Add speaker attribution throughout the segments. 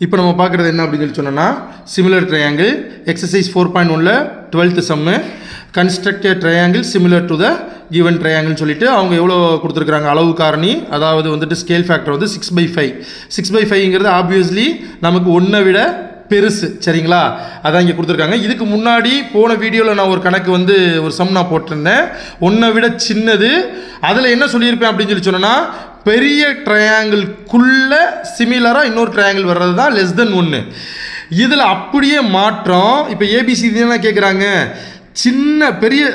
Speaker 1: இப்போ நம்ம பார்க்குறது என்ன அப்படின்னு சொல்லி சொன்னோன்னா சிமிலர் ட்ரையாங்கிள் எக்ஸசைஸ் 4.1ல் 12th சம்மு construct triangle similar to the given ட்ரையாங்கிள்னு சொல்லிட்டு அவங்க எவ்வளோ கொடுத்துருக்குறாங்க அளவு காரணி, அதாவது வந்துட்டு ஸ்கேல் ஃபேக்டர் வந்து 6/5. 6/5ங்கிறது ஆப்வியஸ்லி நமக்கு 1 விட பெருசு, சரிங்களா? அதான் இங்கே கொடுத்துருக்காங்க. இதுக்கு முன்னாடி போன வீடியோவில் நான் ஒரு கணக்கு வந்து ஒரு சம் நான் போட்டிருந்தேன், 1 விட சின்னது. அதில் என்ன சொல்லியிருப்பேன் அப்படின்னு சொல்லி சொன்னேன்னா, பெரிய ட்ரையாங்கிள்குள்ள சிமிலராக இன்னொரு ட்ரையாங்கிள் வர்றது தான் லெஸ் தென் 1. இதில் அப்படியே மாற்றம். இப்போ ஏபிசிடி தான் கேட்குறாங்க.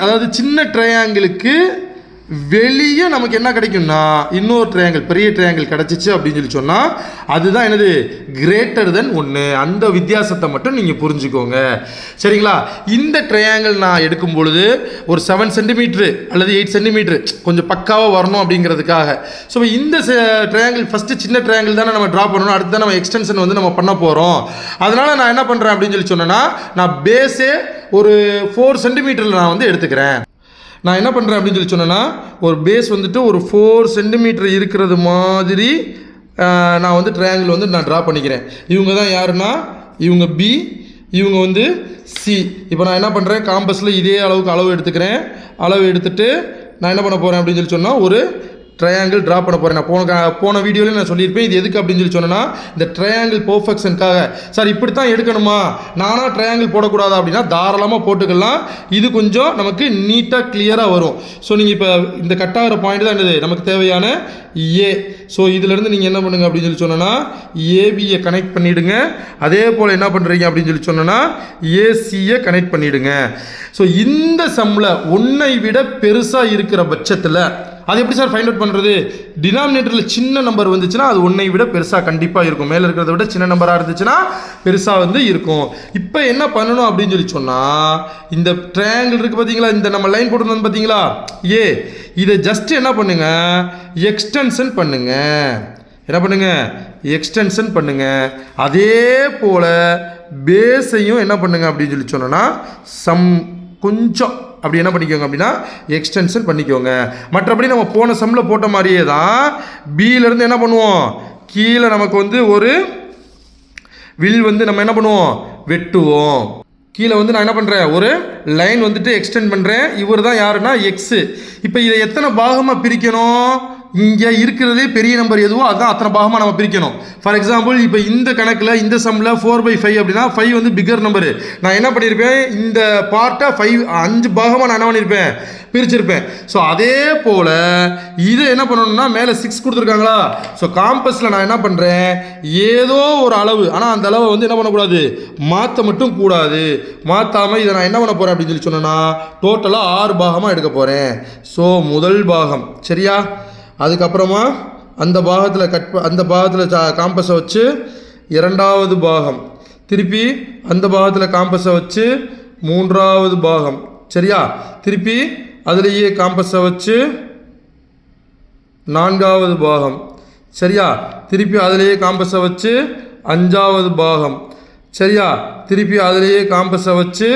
Speaker 1: அதாவது சின்ன ட்ரையாங்கிளுக்கு வெளியே நமக்கு என்ன கிடைக்கும்னா இன்னொரு ட்ரையாங்கிள், பெரிய ட்ரையாங்கிள் கிடச்சிச்சு அப்படின்னு சொல்லி சொன்னால் அதுதான் என்னது, கிரேட்டர் தென் 1. அந்த வித்தியாசத்தை மட்டும் நீங்கள் புரிஞ்சுக்கோங்க, சரிங்களா? இந்த ட்ரையாங்கிள் நான் எடுக்கும் பொழுது ஒரு 7 சென்டிமீட்ரு அல்லது 8 சென்டிமீட்ரு கொஞ்சம் பக்காவாக வரணும் அப்படிங்கிறதுக்காக. ஸோ இந்த ட்ரையாங்கிள் ஃபஸ்ட்டு சின்ன ட்ரையாங்கிள் தானே நம்ம ட்ரா பண்ணணும், அடுத்து தான் நம்ம எக்ஸ்டென்ஷன் வந்து நம்ம பண்ண போகிறோம். அதனால் நான் என்ன பண்ணுறேன் அப்படின்னு சொல்லி சொன்னேன்னா, நான் பேஸே ஒரு 4 சென்டிமீட்டரில் நான் வந்து எடுத்துக்கிறேன். நான் என்ன பண்ணுறேன் அப்படின்னு சொல்லி சொன்னேன்னா, ஒரு பேஸ் வந்துட்டு ஒரு 4 சென்டிமீட்டர் இருக்கிறது மாதிரி நான் வந்து ட்ரையாங்கிள் வந்து நான் ட்ரா பண்ணிக்கிறேன். இவங்க தான் யாருன்னா, இவங்க பி, இவங்க வந்து சி. இப்போ நான் என்ன பண்ணுறேன், காம்பஸில் இதே அளவு எடுத்துக்கிறேன். அளவு எடுத்துகிட்டு நான் என்ன பண்ண போகிறேன் அப்படின்னு சொல்லி சொன்னால், ஒரு ட்ரையாங்கிள் ட்ரா பண்ண போகிறேன். நான் போன வீடியோவில் நான் சொல்லியிருப்பேன், இது எதுக்கு அப்படின்னு சொல்லி சொன்னேன்னா, இந்த ட்ரையாங்கிள் பர்ஃபெக்ஷனுக்காக. சார் இப்படி தான் எடுக்கணுமா, நானாக ட்ரையாங்கிள் போடக்கூடாதா அப்படின்னா தாராளமாக போட்டுக்கலாம். இது கொஞ்சம் நமக்கு நீட்டாக கிளியராக வரும். ஸோ நீங்கள் இப்போ இந்த கட்டாகிற பாயிண்ட் தான் என்னது நமக்கு தேவையான ஏ. ஸோ இதிலேருந்து நீங்கள் என்ன பண்ணுங்கள் அப்படின்னு சொல்லி சொன்னோன்னா, ஏபியை கனெக்ட் பண்ணிவிடுங்க. அதே போல் என்ன பண்ணுறீங்க அப்படின்னு சொல்லி சொன்னோன்னா, ஏசியை கனெக்ட் பண்ணிவிடுங்க. ஸோ இந்த சம்மில் 1 விட பெருசாக இருக்கிற பட்சத்தில் அது எப்படி சார் ஃபைண்ட் அவுட் பண்ணுறது? டினாமினேட்டரில் சின்ன நம்பர் வந்துச்சுன்னா அது 1 விட பெருசாக கண்டிப்பாக இருக்கும். மேலே இருக்கிறத விட சின்ன நம்பராக இருந்துச்சுன்னா பெருசாக வந்து இருக்கும். இப்போ என்ன பண்ணணும் அப்படின்னு சொல்லி சொன்னால், இந்த ட்ரையாங்கிள் இருக்குது பார்த்தீங்களா, இந்த நம்ம லைன் போட்டுருந்தோம் பார்த்தீங்களா ஏ, இதை ஜஸ்ட் என்ன பண்ணுங்க, எக்ஸ்டென்ஷன் பண்ணுங்க. என்ன பண்ணுங்க, எக்ஸ்டென்ஷன் பண்ணுங்க. அதே போல் பேஸையும் என்ன பண்ணுங்க அப்படின்னு சொல்லி சொன்னோன்னா, கொஞ்சம் அப்படி என்ன பண்ணிக்கோங்க அப்படின்னா எக்ஸ்டென்ஷன் பண்ணிக்கோங்க. மற்றபடி நம்ம போன சம்மில் போட்ட மாதிரியே தான் பியிலேருந்து என்ன பண்ணுவோம், கீழே நமக்கு வந்து ஒரு வில் வந்து நம்ம என்ன பண்ணுவோம், வெட்டுவோம். கீழே வந்து நான் என்ன பண்ணுறேன், ஒரு லைன் வந்துட்டு எக்ஸ்டெண்ட் பண்ணுறேன். இவர் தான் யாருன்னா எக்ஸு. இப்போ இதை எத்தனை பாகமாக பிரிக்கணும், இங்கே இருக்கிறதே பெரிய நம்பர் எதுவோ அதுதான் அத்தனை பாகமாக நம்ம பிரிக்கணும். ஃபார் எக்ஸாம்பிள் இப்போ இந்த கணக்கில் இந்த சம்மில் 4/5 அப்படின்னா 5 வந்து பிகர் நம்பரு. நான் என்ன பண்ணியிருப்பேன், இந்த பார்ட்டை 5 பாகமாக நான் என்ன பண்ணியிருப்பேன், பிரிச்சிருப்பேன். ஸோ அதே போல் இது என்ன பண்ணணும்னா, மேலே 6 கொடுத்துருக்காங்களா, ஸோ காம்பஸில் நான் என்ன பண்ணுறேன், ஏதோ ஒரு அளவு, ஆனால் அந்த அளவை வந்து என்ன பண்ணக்கூடாது, மாற்ற மட்டும் கூடாது. மாற்றாமல் இதை நான் என்ன பண்ண போகிறேன் அப்படின்னு சொல்லி சொன்னேன்னா, டோட்டலாக 6 பாகமாக எடுக்க போகிறேன். ஸோ முதல் பாகம், சரியா? அதுக்கப்புறமா அந்த பாகத்தில் காம்பஸை வச்சு இரண்டாவது பாகம், திருப்பி அந்த பாகத்தில் காம்பஸை வச்சு மூன்றாவது பாகம், சரியா? திருப்பி அதுலேயே காம்பஸை வச்சு 4வது பாகம், சரியா? திருப்பி அதிலேயே காம்பஸை வச்சு 5வது பாகம், சரியா? திருப்பி அதிலேயே காம்பஸை வச்சு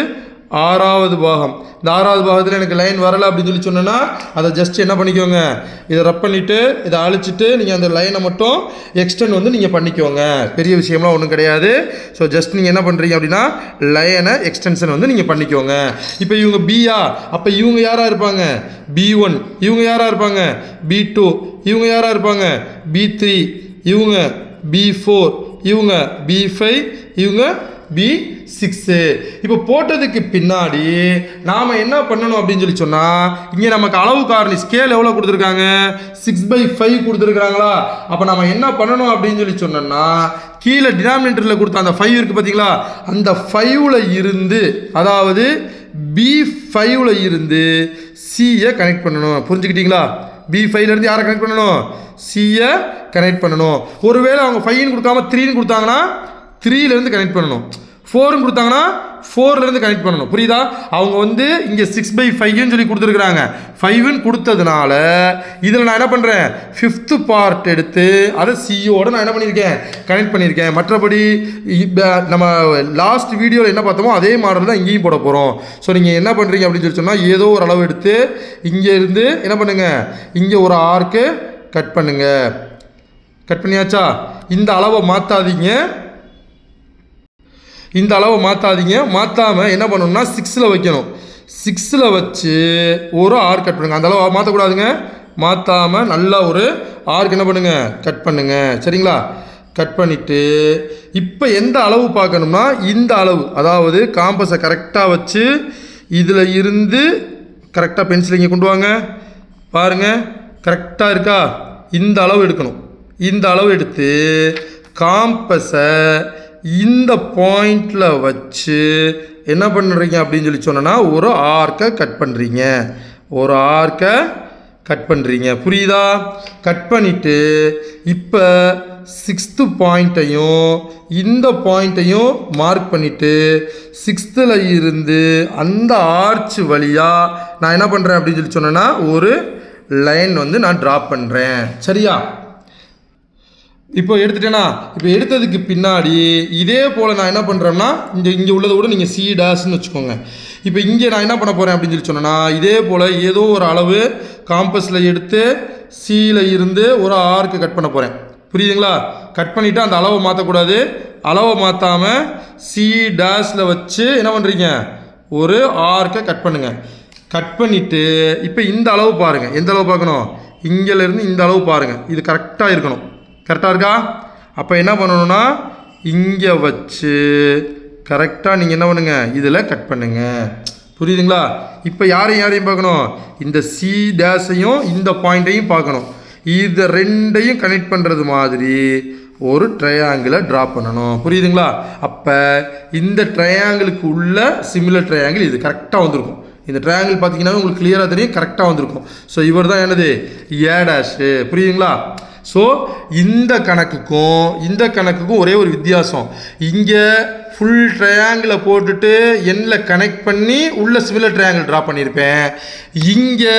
Speaker 1: 6வது பாகம். இந்த 6வது பாகத்தில் எனக்கு லைன் வரலை அப்படின்னு சொல்லி சொன்னேன்னா, அதை ஜஸ்ட் என்ன பண்ணிக்கோங்க, இதை ரப் பண்ணிவிட்டு இதை அழிச்சிட்டு நீங்கள் அந்த லைனை மட்டும் எக்ஸ்டெண்ட் வந்து நீங்கள் பண்ணிக்கோங்க. பெரிய விஷயம்லாம் ஒன்றும் கிடையாது. ஸோ ஜஸ்ட் நீங்கள் என்ன பண்ணுறீங்க அப்படின்னா, லைனை எக்ஸ்டென்ஷன் வந்து நீங்கள் பண்ணிக்கோங்க. இப்போ இவங்க பியா, அப்போ இவங்க யாராக இருப்பாங்க, B1. இவங்க யாராக இருப்பாங்க, B2. இவங்க யாராக இருப்பாங்க, B3. இவங்க B4. இவங்க B5. இவங்க B6. இப்போ போட்டதுக்கு பின்னாடி நாம் என்ன பண்ணணும் அப்படின்னு சொல்லி சொன்னால், இங்கே நமக்கு அளவு காரணி ஸ்கேல் எவ்வளோ கொடுத்துருக்காங்க, 6/5 கொடுத்துருக்காங்களா. அப்போ நம்ம என்ன பண்ணணும் அப்படின்னு சொல்லி சொன்னோம்னா, கீழே டினாமினேட்டரில் கொடுத்த அந்த 5 இருக்குது பார்த்தீங்களா, அந்த 5ல் இருந்து, அதாவது B5ல் இருந்து சியை கனெக்ட் பண்ணணும். புரிஞ்சுக்கிட்டீங்களா? B5லேருந்து யாரை கனெக்ட் பண்ணணும், சியை கனெக்ட் பண்ணணும். ஒருவேளை அவங்க 5ன்னு கொடுக்காம 3ன்னு கொடுத்தாங்கன்னா 3லேருந்து கனெக்ட் பண்ணணும். 4ன்னு கொடுத்தாங்கன்னா 4லேருந்து கனெக்ட் பண்ணணும். புரியுதா? அவங்க வந்து இங்கே 6/5ன்னு சொல்லி கொடுத்துருக்குறாங்க. 5ன்னு கொடுத்ததுனால இதில் நான் என்ன பண்ணுறேன், 5th பார்ட் எடுத்து அதை சியோடு நான் என்ன பண்ணியிருக்கேன், கனெக்ட் பண்ணியிருக்கேன். மற்றபடி நம்ம லாஸ்ட் வீடியோவில் என்ன பார்த்தோமோ அதே மாடல் தான் இங்கேயும் போட போகிறோம். ஸோ நீங்கள் என்ன பண்ணுறீங்க அப்படின்னு சொல்லி சொன்னால், ஏதோ ஒரு அளவு எடுத்து இங்கே இருந்து என்ன பண்ணுங்கள், இங்கே ஒரு ஆர்க்கு கட் பண்ணுங்கள். கட் பண்ணியாச்சா? இந்த அளவை மாற்றாதீங்க. இந்த அளவை மாற்றாதீங்க. மாற்றாமல் என்ன பண்ணணும்னா 6ல் வைக்கணும். 6ல் வச்சு ஒரு ஆர்க் கட் பண்ணுங்கள். அந்த அளவு மாற்றக்கூடாதுங்க. மாற்றாமல் நல்லா ஒரு ஆர்க் என்ன பண்ணுங்கள், கட் பண்ணுங்கள். சரிங்களா? கட் பண்ணிவிட்டு இப்போ எந்த அளவு பார்க்கணும்னா இந்த அளவு, அதாவது காம்பஸை கரெக்டாக வச்சு இதில் இருந்து கரெக்டாக பென்சில் இங்கே கொண்டு வாங்க. பாருங்கள், கரெக்டாக இருக்கா? இந்த அளவு எடுக்கணும். இந்த அளவு எடுத்து காம்பஸை இந்த பாயிண்டில் வச்சு என்ன பண்ணுறீங்க அப்படின்னு சொல்லி சொன்னோன்னா ஒரு ஆர்க்கை கட் பண்ணுறீங்க. ஒரு ஆர்க்கை கட் பண்ணுறீங்க. புரியுதா? கட் பண்ணிவிட்டு இப்போ 6th பாயிண்ட்டையும் இந்த பாயிண்ட்டையும் மார்க் பண்ணிவிட்டு 6ல் இருந்து அந்த ஆர்ச் வழியாக நான் என்ன பண்ணுறேன் அப்படின்னு சொல்லி சொன்னேன்னா ஒரு லைன் வந்து நான் ட்ரா பண்ணுறேன். சரியா? இப்போ எடுத்துட்டேன்னா, இப்போ எடுத்ததுக்கு பின்னாடி இதே போல் நான் என்ன பண்ணுறேன்னா இங்கே உள்ளதை கூட நீங்கள் சி டேஷ்னு வச்சுக்கோங்க. இப்போ இங்கே நான் என்ன பண்ண போகிறேன் அப்படின்னு சொல்லி சொன்னேன்னா இதே போல் ஏதோ ஒரு அளவு காம்பஸில் எடுத்து சியில் இருந்து ஒரு ஆர்க்கு கட் பண்ண போகிறேன். புரியுதுங்களா? கட் பண்ணிவிட்டு அந்த அளவை மாற்றக்கூடாது. அளவை மாற்றாமல் சி டேஷில் வச்சு என்ன பண்ணுறீங்க, ஒரு ஆர்க்கை கட் பண்ணுங்கள். கட் பண்ணிவிட்டு இப்போ இந்த அளவு பாருங்கள். எந்த அளவு பார்க்கணும்? இங்கேருந்து இந்த அளவு பாருங்கள். இது கரெக்டாக இருக்கணும். கரெக்டாக இருக்கா? அப்போ என்ன பண்ணணும்னா இங்கே வச்சு கரெக்டாக நீங்கள் என்ன பண்ணுங்கள், இதில் கட் பண்ணுங்கள். புரியுதுங்களா? இப்போ யாரையும் பார்க்கணும்? இந்த சி டேஷையும் இந்த பாயிண்ட்டையும் பார்க்கணும். இதை ரெண்டையும் கனெக்ட் பண்ணுறது மாதிரி ஒரு ட்ரையாங்கிளை ட்ரா பண்ணணும். புரியுதுங்களா? அப்போ இந்த ட்ரையாங்கிளுக்கு உள்ள சிமிலர் ட்ரையாங்கிள் இது கரெக்டாக வந்திருக்கும். இந்த ட்ரையாங்கிள் பார்த்தீங்கன்னா உங்களுக்கு கிளியராக தெரியும், கரெக்டாக வந்திருக்கும். ஸோ இவர் தான் என்னது, ஏ டேஷு. புரியுதுங்களா? ஸோ இந்த கணக்குக்கும் ஒரே ஒரு வித்தியாசம். இங்கே ஃபுல் ட்ரையாங்கிளை போட்டுட்டு எண்ணில் கனெக்ட் பண்ணி உள்ள சிமிலர் ட்ரையாங்கிள் ட்ரா பண்ணியிருப்பேன். இங்கே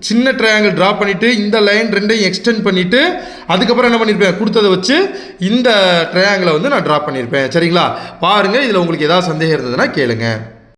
Speaker 1: சின்ன ட்ரையாங்கிள் ட்ரா பண்ணிவிட்டு இந்த லைன் ரெண்டையும் எக்ஸ்டெண்ட் பண்ணிவிட்டு அதுக்கப்புறம் என்ன பண்ணியிருப்பேன், கொடுத்ததை வச்சு இந்த ட்ரையாங்கிளை வந்து நான் ட்ரா பண்ணியிருப்பேன். சரிங்களா? பாருங்கள், இதில் உங்களுக்கு ஏதாவது சந்தேகம் இருந்ததுன்னா கேளுங்க.